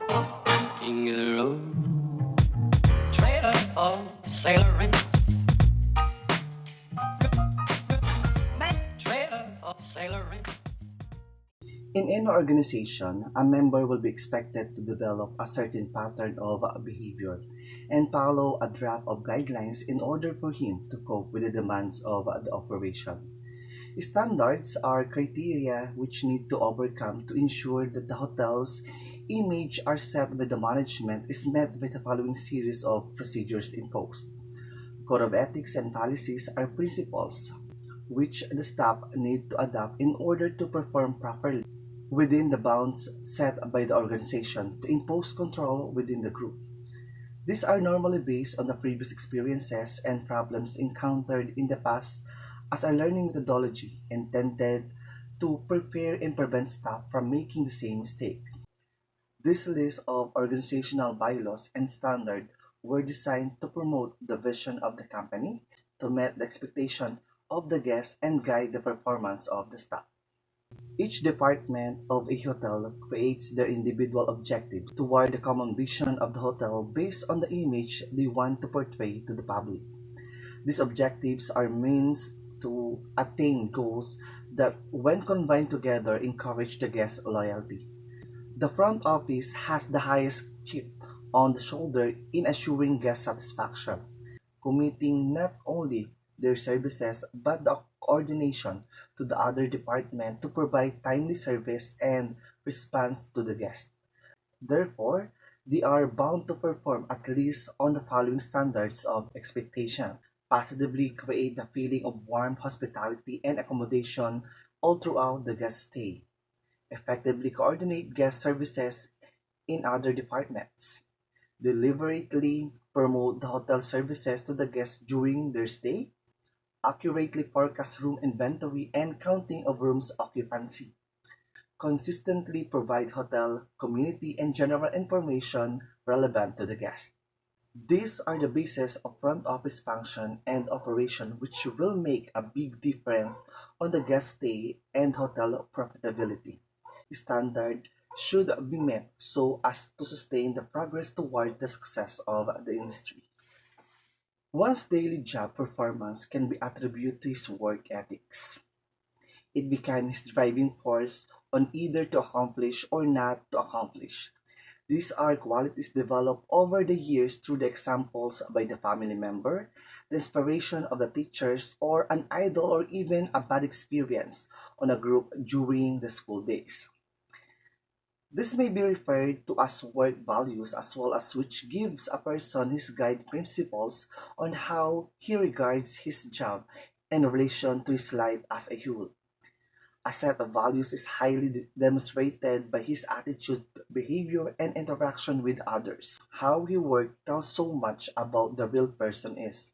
King of the road, trailer for sailoring, trailer for sailoring. In any organization, a member will be expected to develop a certain pattern of behavior and follow a draft of guidelines in order for him to cope with the demands of the operation. Standards are criteria which need to overcome to ensure that the hotel's image are set by the management is met by the following series of procedures imposed. Code of ethics and policies are principles which the staff need to adopt in order to perform properly within the bounds set by the organization to impose control within the group. These are normally based on the previous experiences and problems encountered in the past as a learning methodology intended to prepare and prevent staff from making the same mistake. This list of organizational bylaws and standards were designed to promote the vision of the company, to meet the expectation of the guests and guide the performance of the staff. Each department of a hotel creates their individual objectives toward the common vision of the hotel based on the image they want to portray to the public. These objectives are means to attain goals that, when combined together, encourage the guest loyalty. The front office has the highest chip on the shoulder in assuring guest satisfaction, committing not only their services but the coordination to the other department to provide timely service and response to the guest. Therefore, they are bound to perform at least on the following standards of expectation, positively create the feeling of warm hospitality and accommodation all throughout the guest stay, effectively coordinate guest services in other departments, deliberately promote the hotel services to the guests during their stay, accurately forecast room inventory and counting of rooms occupancy, consistently provide hotel, community, and general information relevant to the guest. These are the basis of front office function and operation which will make a big difference on the guest stay and hotel profitability. Standard should be met so as to sustain the progress toward the success of the industry. One's daily job performance can be attributed to his work ethics. It becomes his driving force on either to accomplish or not to accomplish. These are qualities developed over the years through the examples by the family member, the inspiration of the teachers, or an idol, or even a bad experience on a group during the school days. This may be referred to as work values as well as which gives a person his guide principles on how he regards his job in relation to his life as a whole. A set of values is highly demonstrated by his attitude, behavior, and interaction with others. How he works tells so much about the real person is.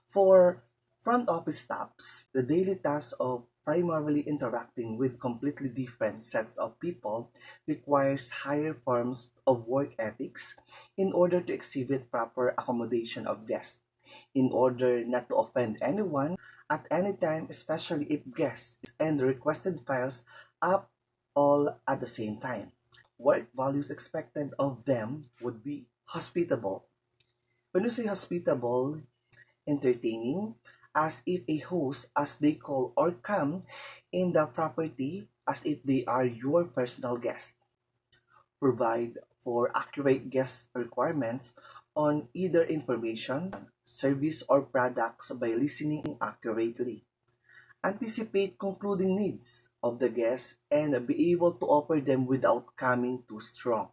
For front office staffs, the daily task of primarily interacting with completely different sets of people requires higher forms of work ethics in order to exhibit proper accommodation of guests, in order not to offend anyone at any time, especially if guests and the requested files up all at the same time. Work values expected of them would be hospitable. When we say hospitable, entertaining, as if a host, as they call or come in the property as if they are your personal guest. Provide for accurate guest requirements on either information, service, or products by listening accurately. Anticipate concluding needs of the guests and be able to offer them without coming too strong.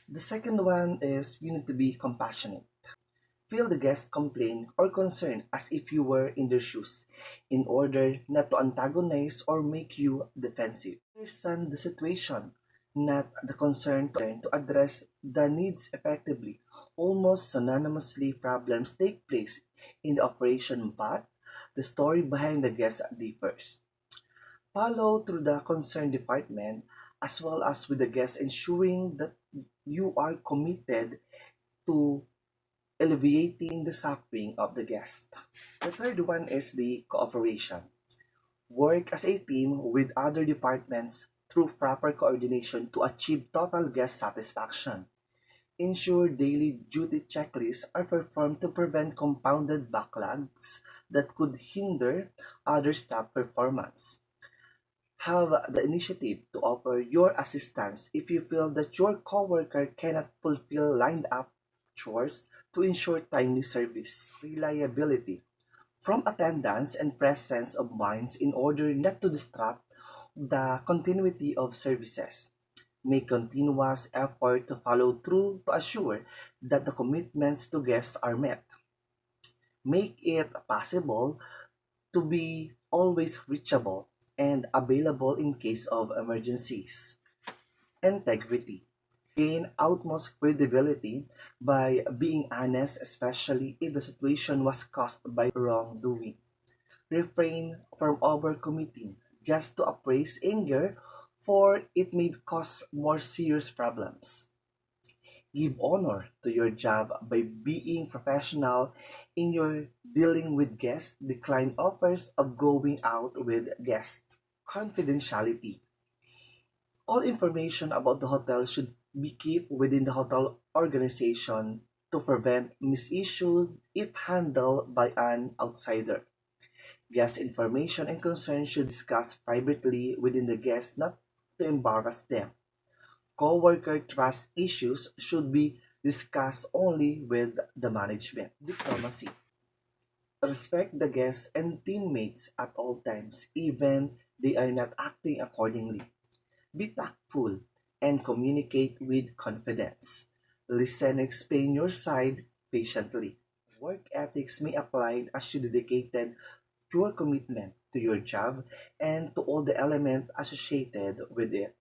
The second one is you need to be compassionate. Feel the guest complain or concern as if you were in their shoes, in order not to antagonize or make you defensive. Understand the situation, not the concern to address the needs effectively. Almost synonymously, problems take place in the operation, but the story behind the guest differs. Follow through the concerned department as well as with the guest, ensuring that you are committed to alleviating the suffering of the guest. The third one is the cooperation. Work as a team with other departments through proper coordination to achieve total guest satisfaction. Ensure daily duty checklists are performed to prevent compounded backlogs that could hinder other staff performance. Have the initiative to offer your assistance if you feel that your coworker cannot fulfill lined up chores to ensure timely service, reliability, from attendance and presence of minds in order not to disrupt the continuity of services. Make continuous effort to follow through to assure that the commitments to guests are met. Make it possible to be always reachable and available in case of emergencies. Integrity. Gain utmost credibility by being honest, especially if the situation was caused by wrongdoing. Refrain from overcommitting just to appraise anger, for it may cause more serious problems. Give honor to your job by being professional in your dealing with guests. Decline offers of going out with guests. Confidentiality. All information about the hotel should be kept within the hotel organization to prevent misuse if handled by an outsider. Guest information and concerns should discuss privately within the guests, not to embarrass them. Coworker trust issues should be discussed only with the management. Diplomacy. Respect the guests and teammates at all times, even they are not acting accordingly. Be tactful and communicate with confidence. Listen and explain your side patiently. Work ethics may apply as you dedicated your commitment to your job and to all the elements associated with it.